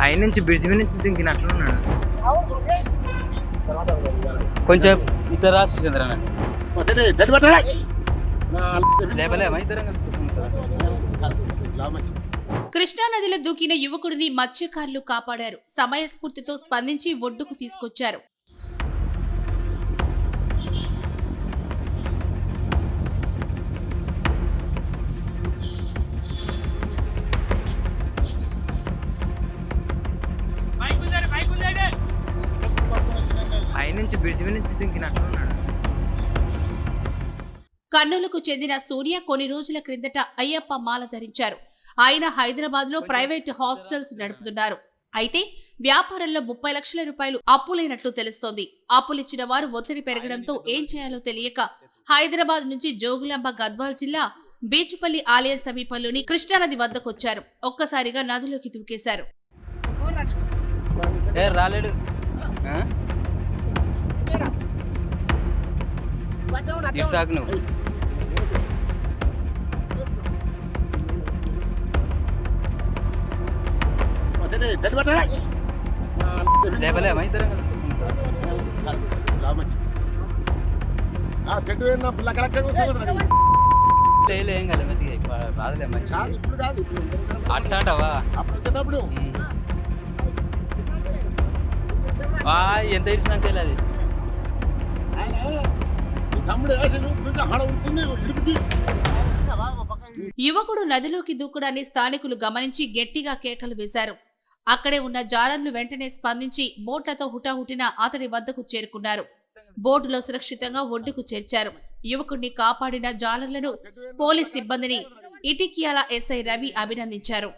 పై నుంచి బ్రిడ్జ్ మీద నుంచి దింకినట్లున్నాడు. కొంచెం ఇద్దరు రాసి చంద్రన కృష్ణానదిలో దూకిన యువకుడిని మత్స్యకారులు కాపాడారు. సమయస్ఫూర్తితో స్పందించి ఒడ్డుకు తీసుకొచ్చారు. పై నుంచి బ్రిడ్జ్ మీద నుంచి దింకినట్లున్నాడు. కర్నూలుకు చెందిన సూర్య కొన్ని రోజుల క్రిందట అయ్యప్ప మాల ధరించారు. ఆయన హైదరాబాద్ లో ప్రైవేట్ హాస్టల్స్ నడుపుతున్నారు. అయితే వ్యాపారంలో 30 లక్షల రూపాయలు అప్పులైనట్లు తెలుస్తోంది. అప్పులిచ్చిన వారు ఒత్తిడి పెరగడంతో ఏం చేయాలో తెలియక హైదరాబాద్ నుంచి జోగులాంబ గద్వాల్ జిల్లా బీచుపల్లి ఆలయం సమీపంలోని కృష్ణానది వద్దకొచ్చారు. ఒక్కసారిగా నదిలోకి దూకేశారు. రాలేడు ఇసాక్ నువ్వు లేవలేమా ఇద్దరం కలిసి ఏం కదా మెతిగా రాదులే మంచి అట్టాంటవా ఎంత ఇచ్చినా తెలియదు. యువకుడు నదిలోకి దూకడాన్ని స్థానికులు గమనించి గట్టిగా కేకలు వేశారు. అక్కడే ఉన్న జాలర్లు వెంటనే స్పందించి బోట్లతో హుటాహుటిన అతడి వద్దకు చేరుకున్నారు. బోటులో సురక్షితంగా ఒడ్డుకు చేర్చారు. యువకుడిని కాపాడిన జాలర్లను, పోలీస్ సిబ్బందిని ఇటిక్యాల ఎస్ఐ రవి అభినందించారు.